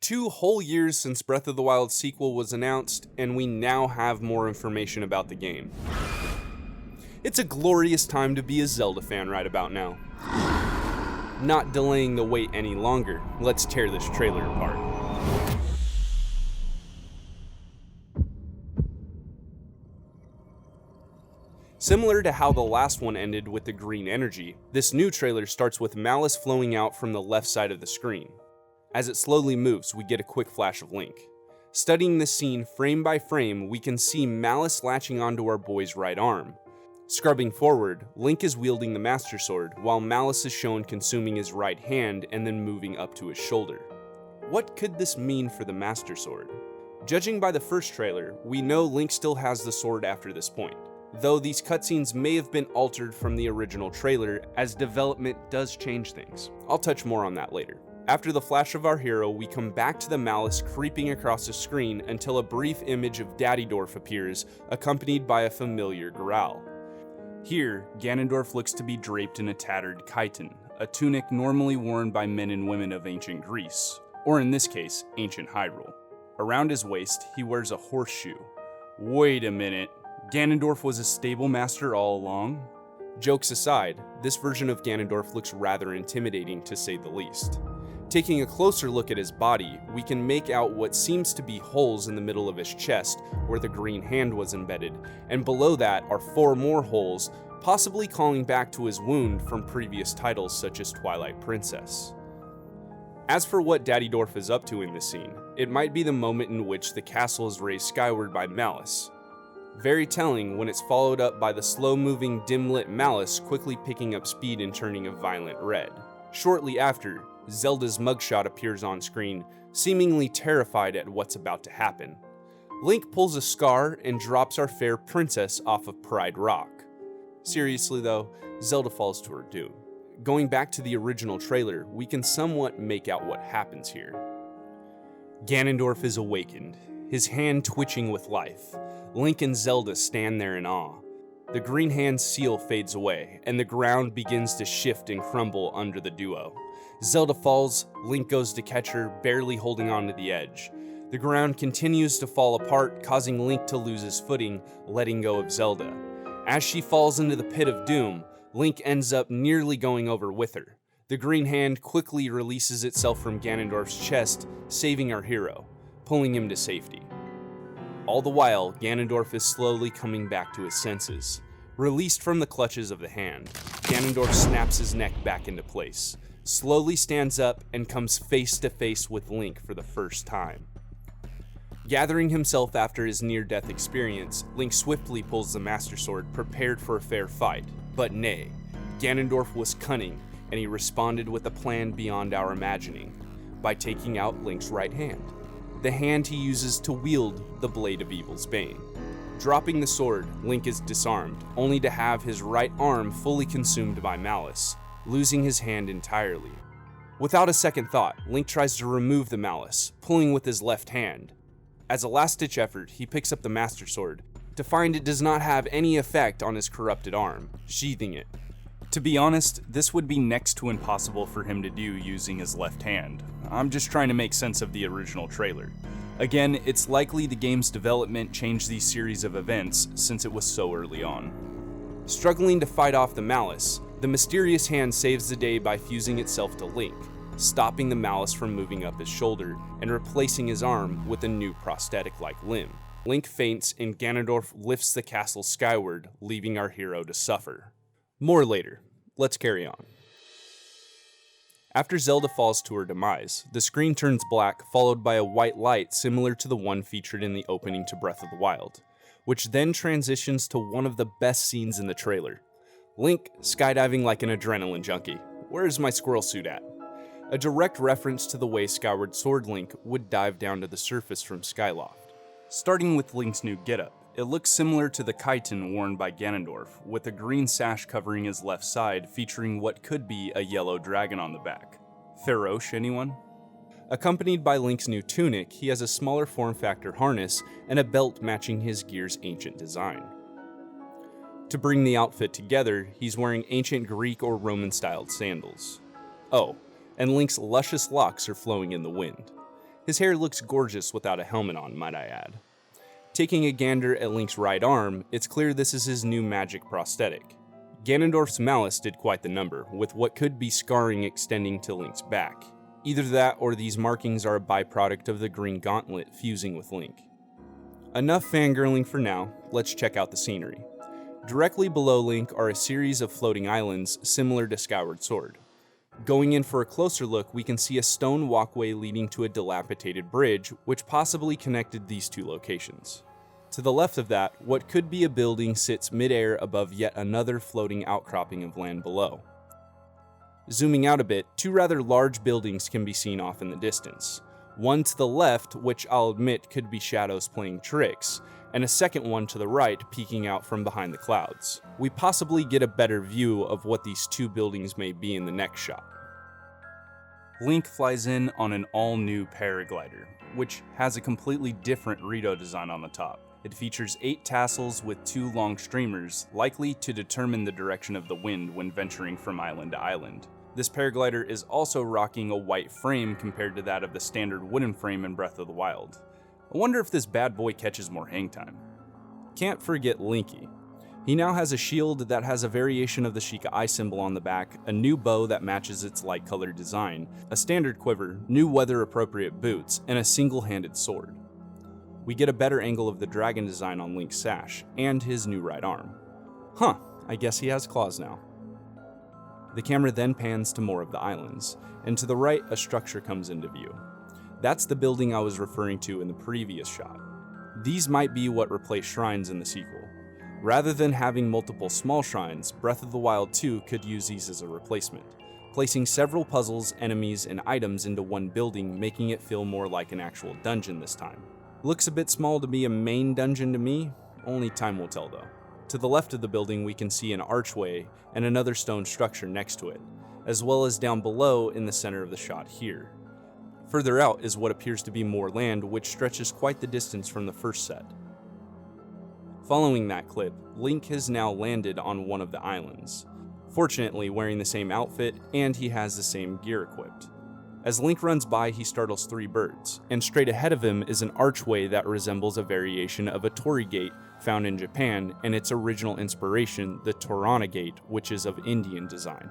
2 whole years since Breath of the Wild sequel was announced, and we now have more information about the game. It's a glorious time to be a Zelda fan right about now. Not delaying the wait any longer, let's tear this trailer apart. Similar to how the last one ended with the green energy, this new trailer starts with Malice flowing out from the left side of the screen. As it slowly moves, we get a quick flash of Link. Studying this scene frame by frame, we can see Malice latching onto our boy's right arm. Scrubbing forward, Link is wielding the Master Sword, while Malice is shown consuming his right hand and then moving up to his shoulder. What could this mean for the Master Sword? Judging by the first trailer, we know Link still has the sword after this point, though these cutscenes may have been altered from the original trailer as development does change things. I'll touch more on that later. After the flash of our hero, we come back to the Malice creeping across the screen until a brief image of Daddydorf appears, accompanied by a familiar growl. Here, Ganondorf looks to be draped in a tattered chiton, a tunic normally worn by men and women of ancient Greece, or in this case, ancient Hyrule. Around his waist, he wears a horseshoe. Wait a minute, Ganondorf was a stable master all along? Jokes aside, this version of Ganondorf looks rather intimidating to say the least. Taking a closer look at his body, we can make out what seems to be holes in the middle of his chest where the green hand was embedded, and below that are 4 more holes, possibly calling back to his wound from previous titles such as Twilight Princess. As for what Daddydorf is up to in this scene, it might be the moment in which the castle is raised skyward by Malice. Very telling when it's followed up by the slow-moving, dim-lit Malice quickly picking up speed and turning a violent red. Shortly after, Zelda's mugshot appears on screen, seemingly terrified at what's about to happen. Link pulls a Scar and drops our fair princess off of Pride Rock. Seriously though, Zelda falls to her doom. Going back to the original trailer, we can somewhat make out what happens here. Ganondorf is awakened, his hand twitching with life. Link and Zelda stand there in awe. The green hand's seal fades away, and the ground begins to shift and crumble under the duo. Zelda falls, Link goes to catch her, barely holding on to the edge. The ground continues to fall apart, causing Link to lose his footing, letting go of Zelda. As she falls into the pit of doom, Link ends up nearly going over with her. The green hand quickly releases itself from Ganondorf's chest, saving our hero, pulling him to safety. All the while, Ganondorf is slowly coming back to his senses. Released from the clutches of the hand, Ganondorf snaps his neck back into place, slowly stands up, and comes face to face with Link for the first time. Gathering himself after his near-death experience, Link swiftly pulls the Master Sword, prepared for a fair fight. But nay, Ganondorf was cunning, and he responded with a plan beyond our imagining, by taking out Link's right hand. The hand he uses to wield the Blade of Evil's Bane. Dropping the sword, Link is disarmed, only to have his right arm fully consumed by Malice, losing his hand entirely. Without a second thought, Link tries to remove the Malice, pulling with his left hand. As a last-ditch effort, he picks up the Master Sword, to find it does not have any effect on his corrupted arm, sheathing it. To be honest, this would be next to impossible for him to do using his left hand. I'm just trying to make sense of the original trailer. Again, it's likely the game's development changed these series of events since it was so early on. Struggling to fight off the Malice, the mysterious hand saves the day by fusing itself to Link, stopping the Malice from moving up his shoulder and replacing his arm with a new prosthetic-like limb. Link faints and Ganondorf lifts the castle skyward, leaving our hero to suffer. More later. Let's carry on. After Zelda falls to her demise, the screen turns black, followed by a white light similar to the one featured in the opening to Breath of the Wild, which then transitions to one of the best scenes in the trailer. Link skydiving like an adrenaline junkie. Where's my squirrel suit at? A direct reference to the way Skyward Sword Link would dive down to the surface from Skyloft. Starting with Link's new getup, it looks similar to the chiton worn by Ganondorf, with a green sash covering his left side featuring what could be a yellow dragon on the back. Feroche, anyone? Accompanied by Link's new tunic, he has a smaller form factor harness and a belt matching his gear's ancient design. To bring the outfit together, he's wearing ancient Greek or Roman-styled sandals. Oh, and Link's luscious locks are flowing in the wind. His hair looks gorgeous without a helmet on, might I add. Taking a gander at Link's right arm, it's clear this is his new magic prosthetic. Ganondorf's malice did quite the number, with what could be scarring extending to Link's back. Either that or these markings are a byproduct of the green gauntlet fusing with Link. Enough fangirling for now, let's check out the scenery. Directly below Link are a series of floating islands similar to Skyward Sword. Going in for a closer look, we can see a stone walkway leading to a dilapidated bridge, which possibly connected these two locations. To the left of that, what could be a building sits mid-air above yet another floating outcropping of land below. Zooming out a bit, two rather large buildings can be seen off in the distance. One to the left, which I'll admit could be shadows playing tricks, and a second one to the right peeking out from behind the clouds. We possibly get a better view of what these two buildings may be in the next shot. Link flies in on an all-new Paraglider, which has a completely different Rito design on the top. It features 8 tassels with 2 long streamers, likely to determine the direction of the wind when venturing from island to island. This Paraglider is also rocking a white frame compared to that of the standard wooden frame in Breath of the Wild. I wonder if this bad boy catches more hang time. Can't forget Linky. He now has a shield that has a variation of the Sheikah eye symbol on the back, a new bow that matches its light-colored design, a standard quiver, new weather-appropriate boots, and a single-handed sword. We get a better angle of the dragon design on Link's sash, and his new right arm. Huh, I guess he has claws now. The camera then pans to more of the islands, and to the right a structure comes into view. That's the building I was referring to in the previous shot. These might be what replace shrines in the sequel. Rather than having multiple small shrines, Breath of the Wild 2 could use these as a replacement, placing several puzzles, enemies, and items into one building, making it feel more like an actual dungeon this time. Looks a bit small to be a main dungeon to me, only time will tell though. To the left of the building we can see an archway and another stone structure next to it, as well as down below in the center of the shot here. Further out is what appears to be more land, which stretches quite the distance from the first set. Following that clip, Link has now landed on one of the islands, fortunately wearing the same outfit and he has the same gear equipped. As Link runs by, he startles 3 birds, and straight ahead of him is an archway that resembles a variation of a torii gate found in Japan and its original inspiration, the Torana Gate, which is of Indian design.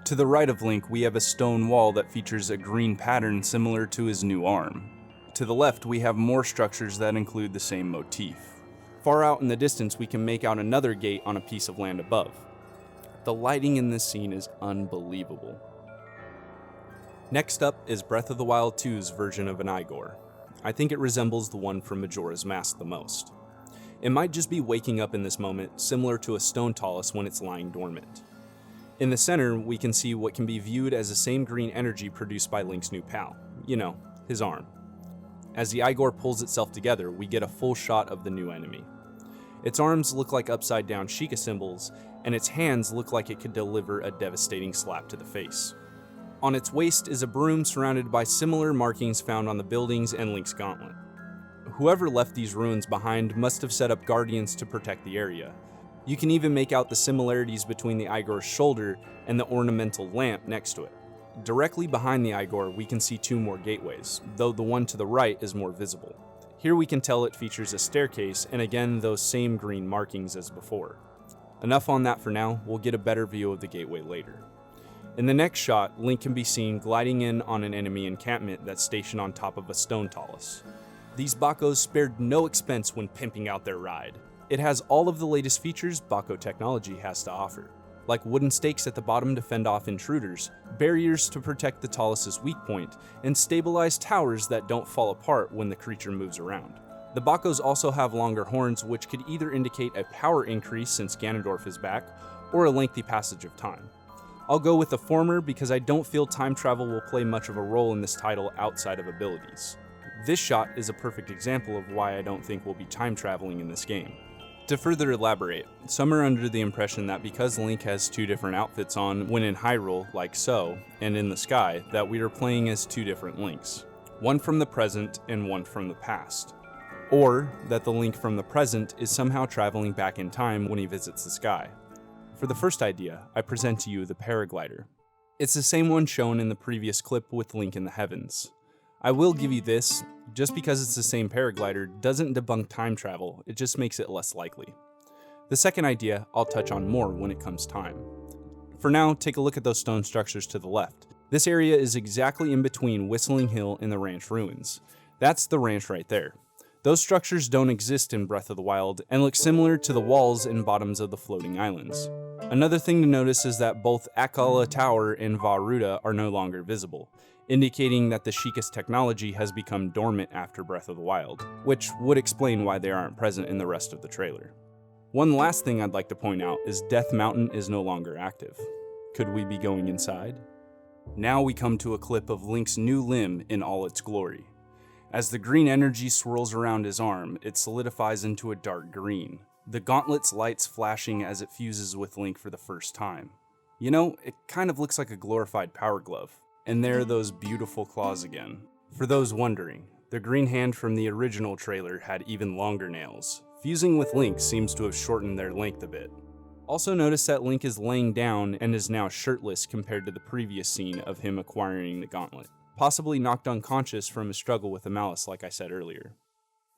To the right of Link, we have a stone wall that features a green pattern similar to his new arm. To the left, we have more structures that include the same motif. Far out in the distance, we can make out another gate on a piece of land above. The lighting in this scene is unbelievable. Next up is Breath of the Wild 2's version of an Igor. I think it resembles the one from Majora's Mask the most. It might just be waking up in this moment, similar to a stone talus when it's lying dormant. In the center, we can see what can be viewed as the same green energy produced by Link's new pal. You know, his arm. As the Igor pulls itself together, we get a full shot of the new enemy. Its arms look like upside-down Sheikah symbols, and its hands look like it could deliver a devastating slap to the face. On its waist is a broom surrounded by similar markings found on the buildings and Link's gauntlet. Whoever left these ruins behind must have set up guardians to protect the area. You can even make out the similarities between the Igor's shoulder and the ornamental lamp next to it. Directly behind the Igor, we can see 2 more gateways, though the one to the right is more visible. Here we can tell it features a staircase and again those same green markings as before. Enough on that for now, we'll get a better view of the gateway later. In the next shot, Link can be seen gliding in on an enemy encampment that's stationed on top of a stone talus. These Bakos spared no expense when pimping out their ride. It has all of the latest features Bako technology has to offer, like wooden stakes at the bottom to fend off intruders, barriers to protect the Talus's weak point, and stabilized towers that don't fall apart when the creature moves around. The Bakos also have longer horns, which could either indicate a power increase since Ganondorf is back, or a lengthy passage of time. I'll go with the former because I don't feel time travel will play much of a role in this title outside of abilities. This shot is a perfect example of why I don't think we'll be time traveling in this game. To further elaborate, some are under the impression that because Link has 2 different outfits on when in Hyrule, like so, and in the sky, that we are playing as 2 different Links. One from the present and one from the past. Or that the Link from the present is somehow traveling back in time when he visits the sky. For the first idea, I present to you the Paraglider. It's the same one shown in the previous clip with Link in the heavens. I will give you this, just because it's the same paraglider doesn't debunk time travel, it just makes it less likely. The second idea I'll touch on more when it comes time. For now, take a look at those stone structures to the left. This area is exactly in between Whistling Hill and the ranch ruins. That's the ranch right there. Those structures don't exist in Breath of the Wild and look similar to the walls and bottoms of the floating islands. Another thing to notice is that both Akkala Tower and Vah Ruta are no longer visible, indicating that the Sheikah's technology has become dormant after Breath of the Wild, which would explain why they aren't present in the rest of the trailer. One last thing I'd like to point out is Death Mountain is no longer active. Could we be going inside? Now we come to a clip of Link's new limb in all its glory. As the green energy swirls around his arm, it solidifies into a dark green, the gauntlet's lights flashing as it fuses with Link for the first time. You know, it kind of looks like a glorified power glove. And there are those beautiful claws again. For those wondering, the green hand from the original trailer had even longer nails. Fusing with Link seems to have shortened their length a bit. Also notice that Link is laying down and is now shirtless compared to the previous scene of him acquiring the gauntlet, possibly knocked unconscious from his struggle with the Malice like I said earlier.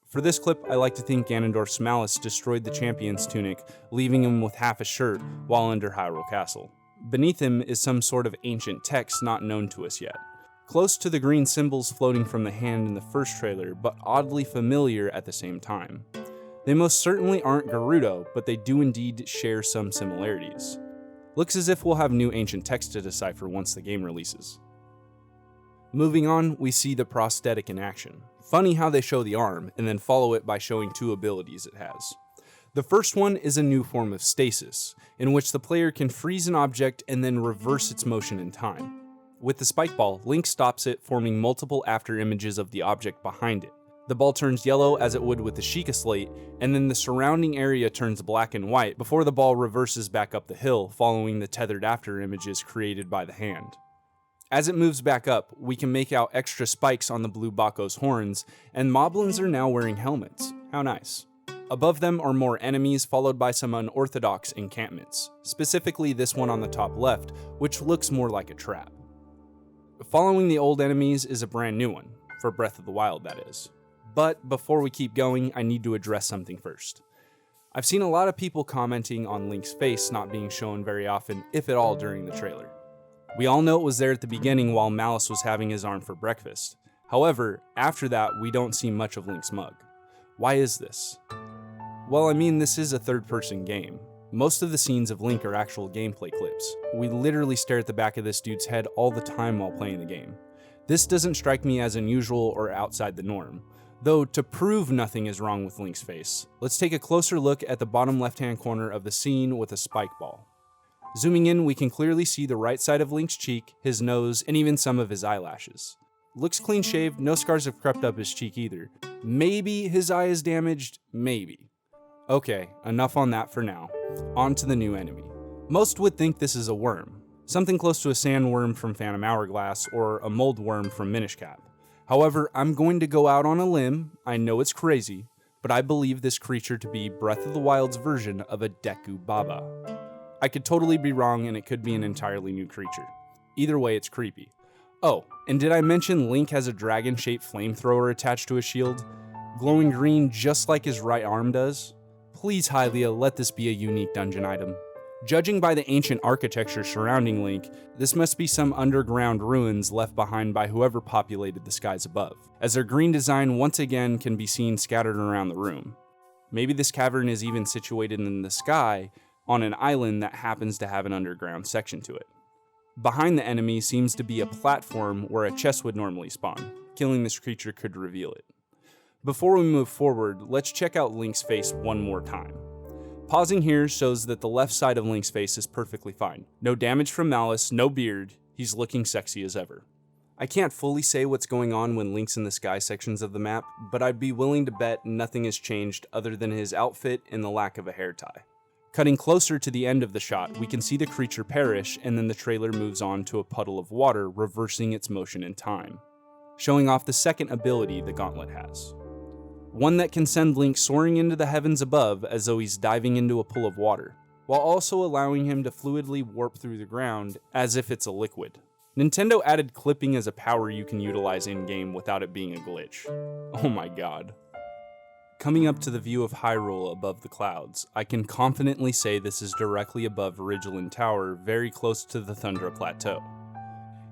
For this clip, I like to think Ganondorf's Malice destroyed the champion's tunic, leaving him with half a shirt while under Hyrule Castle. Beneath him is some sort of ancient text not known to us yet, close to the green symbols floating from the hand in the first trailer, but oddly familiar at the same time. They most certainly aren't Gerudo, but they do indeed share some similarities. Looks as if we'll have new ancient text to decipher once the game releases. Moving on, we see the prosthetic in action. Funny how they show the arm, and then follow it by showing two abilities it has. The first one is a new form of stasis, in which the player can freeze an object and then reverse its motion in time. With the spike ball, Link stops it, forming multiple after images of the object behind it. The ball turns yellow as it would with the Sheikah Slate, and then the surrounding area turns black and white before the ball reverses back up the hill, following the tethered after images created by the hand. As it moves back up, we can make out extra spikes on the blue Bako's horns, and moblins are now wearing helmets. How nice. Above them are more enemies, followed by some unorthodox encampments, specifically this one on the top left, which looks more like a trap. Following the old enemies is a brand new one, for Breath of the Wild that is. But before we keep going, I need to address something first. I've seen a lot of people commenting on Link's face not being shown very often, if at all, during the trailer. We all know it was there at the beginning while Malice was having his arm for breakfast. However, after that, we don't see much of Link's mug. Why is this? Well, I mean, this is a third-person game. Most of the scenes of Link are actual gameplay clips. We literally stare at the back of this dude's head all the time while playing the game. This doesn't strike me as unusual or outside the norm. Though, to prove nothing is wrong with Link's face, let's take a closer look at the bottom left-hand corner of the scene with a spike ball. Zooming in, we can clearly see the right side of Link's cheek, his nose, and even some of his eyelashes. Looks clean-shaved, no scars have crept up his cheek either. Maybe his eye is damaged, maybe. Okay, enough on that for now. On to the new enemy. Most would think this is a worm, something close to a sandworm from Phantom Hourglass or a mold worm from Minish Cap. However, I'm going to go out on a limb, I know it's crazy, but I believe this creature to be Breath of the Wild's version of a Deku Baba. I could totally be wrong and it could be an entirely new creature. Either way, it's creepy. Oh, and did I mention Link has a dragon-shaped flamethrower attached to his shield? Glowing green just like his right arm does? Please, Hylia, let this be a unique dungeon item. Judging by the ancient architecture surrounding Link, this must be some underground ruins left behind by whoever populated the skies above, as their green design once again can be seen scattered around the room. Maybe this cavern is even situated in the sky on an island that happens to have an underground section to it. Behind the enemy seems to be a platform where a chest would normally spawn. Killing this creature could reveal it. Before we move forward, let's check out Link's face one more time. Pausing here shows that the left side of Link's face is perfectly fine. No damage from Malice, no beard, he's looking sexy as ever. I can't fully say what's going on when Link's in the sky sections of the map, but I'd be willing to bet nothing has changed other than his outfit and the lack of a hair tie. Cutting closer to the end of the shot, we can see the creature perish, and then the trailer moves on to a puddle of water, reversing its motion in time, showing off the second ability the gauntlet has. One that can send Link soaring into the heavens above as though he's diving into a pool of water, while also allowing him to fluidly warp through the ground as if it's a liquid. Nintendo added clipping as a power you can utilize in-game without it being a glitch. Oh my god. Coming up to the view of Hyrule above the clouds, I can confidently say this is directly above Ridgeland Tower, very close to the Thundra Plateau.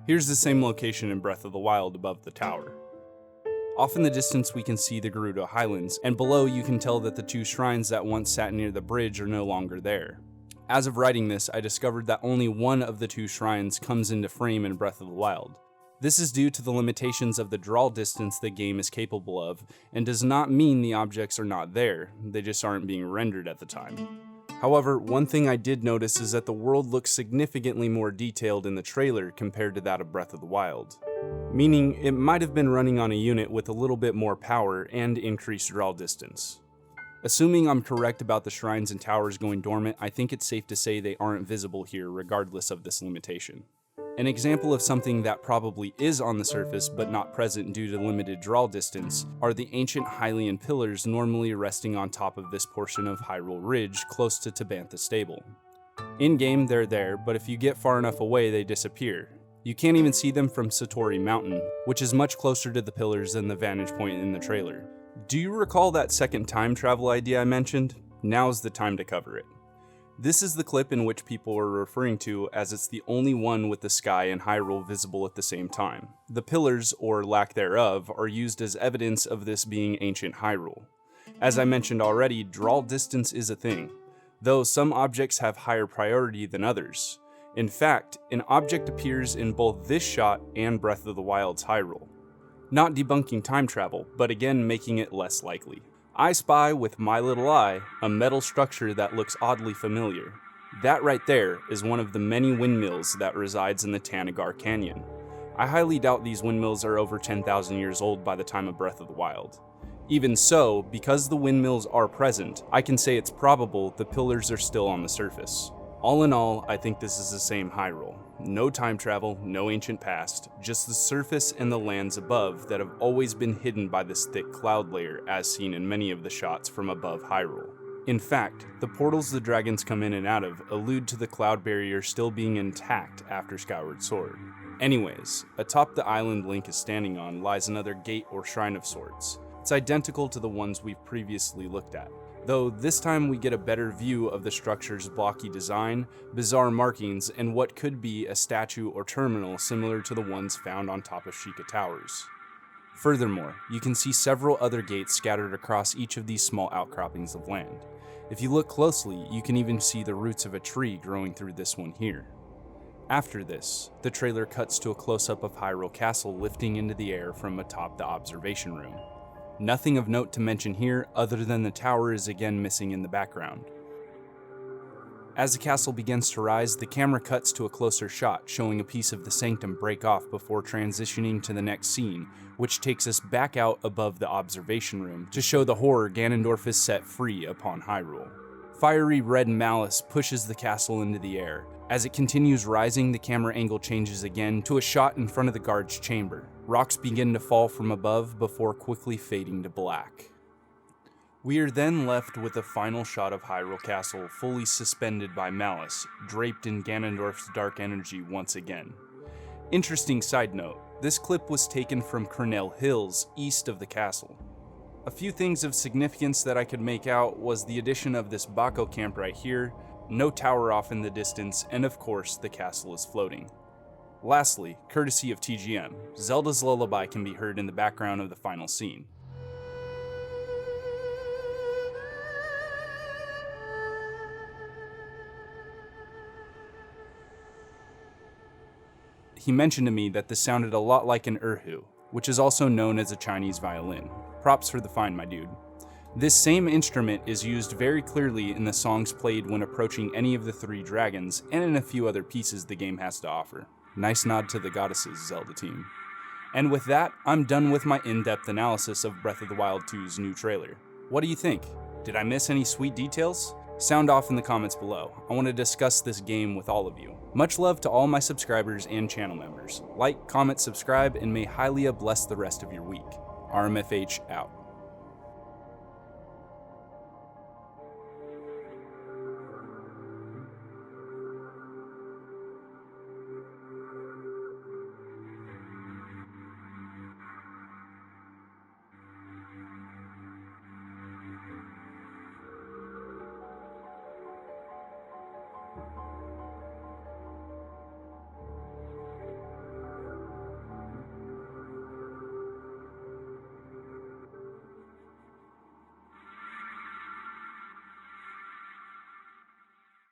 Here's the same location in Breath of the Wild above the tower. Off in the distance we can see the Gerudo Highlands, and below you can tell that the two shrines that once sat near the bridge are no longer there. As of writing this, I discovered that only one of the two shrines comes into frame in Breath of the Wild. This is due to the limitations of the draw distance the game is capable of, and does not mean the objects are not there, they just aren't being rendered at the time. However, one thing I did notice is that the world looks significantly more detailed in the trailer compared to that of Breath of the Wild. Meaning, it might have been running on a unit with a little bit more power and increased draw distance. Assuming I'm correct about the shrines and towers going dormant, I think it's safe to say they aren't visible here regardless of this limitation. An example of something that probably is on the surface but not present due to limited draw distance are the ancient Hylian pillars normally resting on top of this portion of Hyrule Ridge close to Tabantha Stable. In-game they're there, but if you get far enough away they disappear. You can't even see them from Satori Mountain, which is much closer to the pillars than the vantage point in the trailer. Do you recall that second time travel idea I mentioned? Now's the time to cover it. This is the clip in which people are referring to as it's the only one with the sky and Hyrule visible at the same time. The pillars, or lack thereof, are used as evidence of this being ancient Hyrule. As I mentioned already, draw distance is a thing, though some objects have higher priority than others. In fact, an object appears in both this shot and Breath of the Wild's Hyrule. Not debunking time travel, but again making it less likely. I spy with my little eye a metal structure that looks oddly familiar. That right there is one of the many windmills that resides in the Tanagar Canyon. I highly doubt these windmills are over 10,000 years old by the time of Breath of the Wild. Even so, because the windmills are present, I can say it's probable the pillars are still on the surface. All in all, I think this is the same Hyrule. No time travel, no ancient past, just the surface and the lands above that have always been hidden by this thick cloud layer as seen in many of the shots from above Hyrule. In fact, the portals the dragons come in and out of allude to the cloud barrier still being intact after Skyward Sword. Anyways, atop the island Link is standing on lies another gate or shrine of sorts. It's identical to the ones we've previously looked at, though this time we get a better view of the structure's blocky design, bizarre markings, and what could be a statue or terminal similar to the ones found on top of Sheikah Towers. Furthermore, you can see several other gates scattered across each of these small outcroppings of land. If you look closely, you can even see the roots of a tree growing through this one here. After this, the trailer cuts to a close-up of Hyrule Castle lifting into the air from atop the observation room. Nothing of note to mention here other than the tower is again missing in the background. As the castle begins to rise, the camera cuts to a closer shot showing a piece of the sanctum break off before transitioning to the next scene, which takes us back out above the observation room to show the horror Ganondorf is set free upon Hyrule. Fiery red malice pushes the castle into the air. As it continues rising, the camera angle changes again to a shot in front of the guard's chamber. Rocks begin to fall from above before quickly fading to black. We are then left with a final shot of Hyrule Castle fully suspended by malice, draped in Ganondorf's dark energy once again. Interesting side note, this clip was taken from Cornell Hills, east of the castle. A few things of significance that I could make out was the addition of this Bako camp right here, no tower off in the distance, and of course the castle is floating. Lastly, courtesy of TGM, Zelda's lullaby can be heard in the background of the final scene. He mentioned to me that this sounded a lot like an erhu, which is also known as a Chinese violin. Props for the find, my dude. This same instrument is used very clearly in the songs played when approaching any of the three dragons, and in a few other pieces the game has to offer. Nice nod to the goddesses, Zelda team. And with that, I'm done with my in-depth analysis of Breath of the Wild 2's new trailer. What do you think? Did I miss any sweet details? Sound off in the comments below. I want to discuss this game with all of you. Much love to all my subscribers and channel members. Like, comment, subscribe, and may Hylia bless the rest of your week. RMFH out.